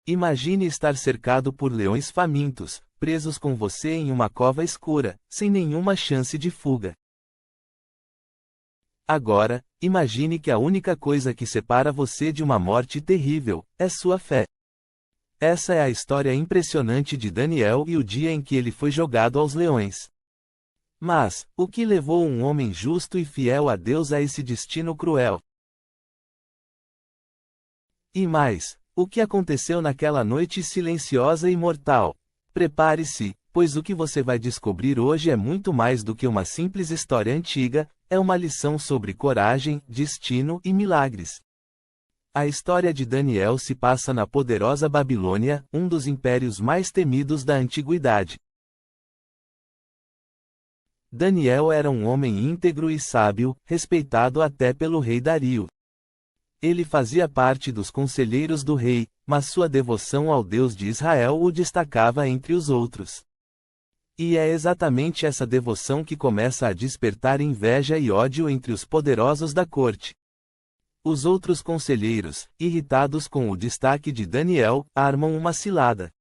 Imagine estar cercado por leões famintos, presos com você em uma cova escura, sem nenhuma chance de fuga. Agora, imagine que a única coisa que separa você de uma morte terrível é sua fé. Essa é a história impressionante de Daniel e o dia em que ele foi jogado aos leões. Mas, o que levou um homem justo e fiel a Deus a esse destino cruel? E mais, o que aconteceu naquela noite silenciosa e mortal? Prepare-se, pois o que você vai descobrir hoje é muito mais do que uma simples história antiga, é uma lição sobre coragem, destino e milagres. A história de Daniel se passa na poderosa Babilônia, um dos impérios mais temidos da antiguidade. Daniel era um homem íntegro e sábio, respeitado até pelo rei Dario. Ele fazia parte dos conselheiros do rei, mas sua devoção ao Deus de Israel o destacava entre os outros. E é exatamente essa devoção que começa a despertar inveja e ódio entre os poderosos da corte. Os outros conselheiros, irritados com o destaque de Daniel, armam uma cilada.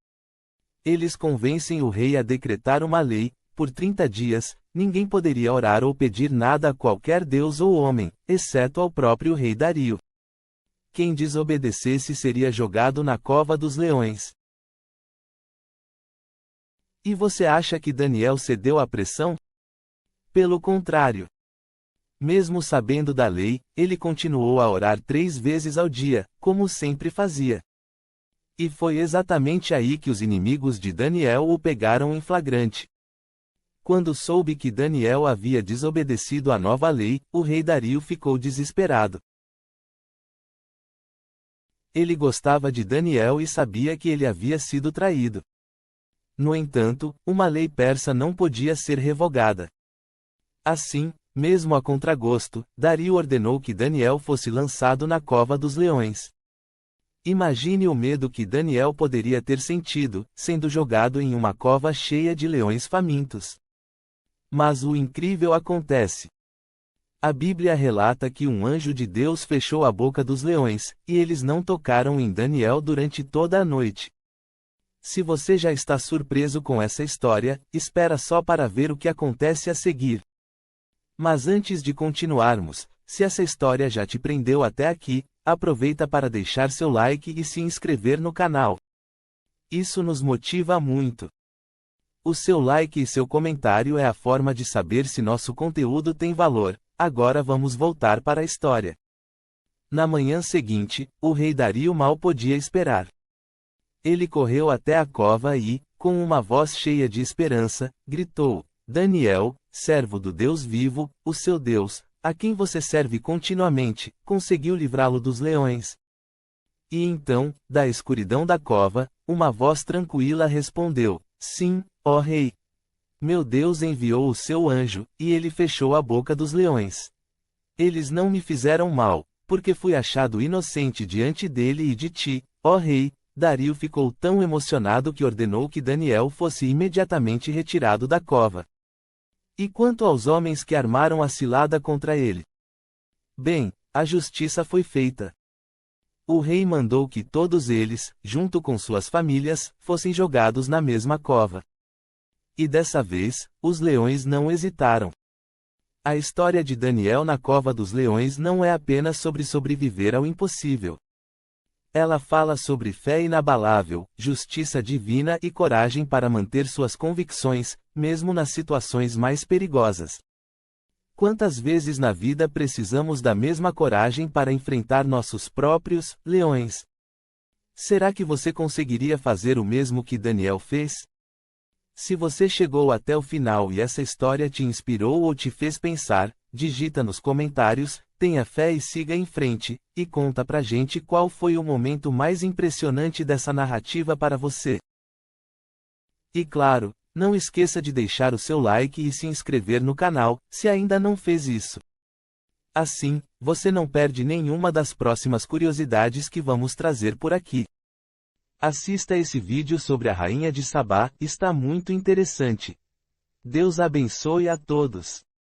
Eles convencem o rei a decretar uma lei: por 30 dias, ninguém poderia orar ou pedir nada a qualquer deus ou homem, exceto ao próprio rei Dario. Quem desobedecesse seria jogado na cova dos leões. E você acha que Daniel cedeu à pressão? Pelo contrário. Mesmo sabendo da lei, ele continuou a orar 3 vezes ao dia, como sempre fazia. E foi exatamente aí que os inimigos de Daniel o pegaram em flagrante. Quando soube que Daniel havia desobedecido à nova lei, o rei Dario ficou desesperado. Ele gostava de Daniel e sabia que ele havia sido traído. No entanto, uma lei persa não podia ser revogada. Assim, mesmo a contragosto, Dario ordenou que Daniel fosse lançado na cova dos leões. Imagine o medo que Daniel poderia ter sentido, sendo jogado em uma cova cheia de leões famintos. Mas o incrível acontece. A Bíblia relata que um anjo de Deus fechou a boca dos leões, e eles não tocaram em Daniel durante toda a noite. Se você já está surpreso com essa história, espera só para ver o que acontece a seguir. Mas antes de continuarmos, se essa história já te prendeu até aqui, aproveita para deixar seu like e se inscrever no canal. Isso nos motiva muito. O seu like e seu comentário é a forma de saber se nosso conteúdo tem valor. Agora vamos voltar para a história. Na manhã seguinte, o rei Dario mal podia esperar. Ele correu até a cova e, com uma voz cheia de esperança, gritou: Daniel, servo do Deus vivo, o seu Deus, a quem você serve continuamente, conseguiu livrá-lo dos leões. E então, da escuridão da cova, uma voz tranquila respondeu: Sim, ó rei. Meu Deus enviou o seu anjo, e ele fechou a boca dos leões. Eles não me fizeram mal, porque fui achado inocente diante dele e de ti, ó rei. Dario ficou tão emocionado que ordenou que Daniel fosse imediatamente retirado da cova. E quanto aos homens que armaram a cilada contra ele? Bem, a justiça foi feita. O rei mandou que todos eles, junto com suas famílias, fossem jogados na mesma cova. E dessa vez, os leões não hesitaram. A história de Daniel na cova dos leões não é apenas sobre sobreviver ao impossível. Ela fala sobre fé inabalável, justiça divina e coragem para manter suas convicções, mesmo nas situações mais perigosas. Quantas vezes na vida precisamos da mesma coragem para enfrentar nossos próprios leões? Será que você conseguiria fazer o mesmo que Daniel fez? Se você chegou até o final e essa história te inspirou ou te fez pensar, digita nos comentários: tenha fé e siga em frente, e conta pra gente qual foi o momento mais impressionante dessa narrativa para você. E claro, não esqueça de deixar o seu like e se inscrever no canal, se ainda não fez isso. Assim, você não perde nenhuma das próximas curiosidades que vamos trazer por aqui. Assista esse vídeo sobre a Rainha de Sabá, está muito interessante. Deus abençoe a todos.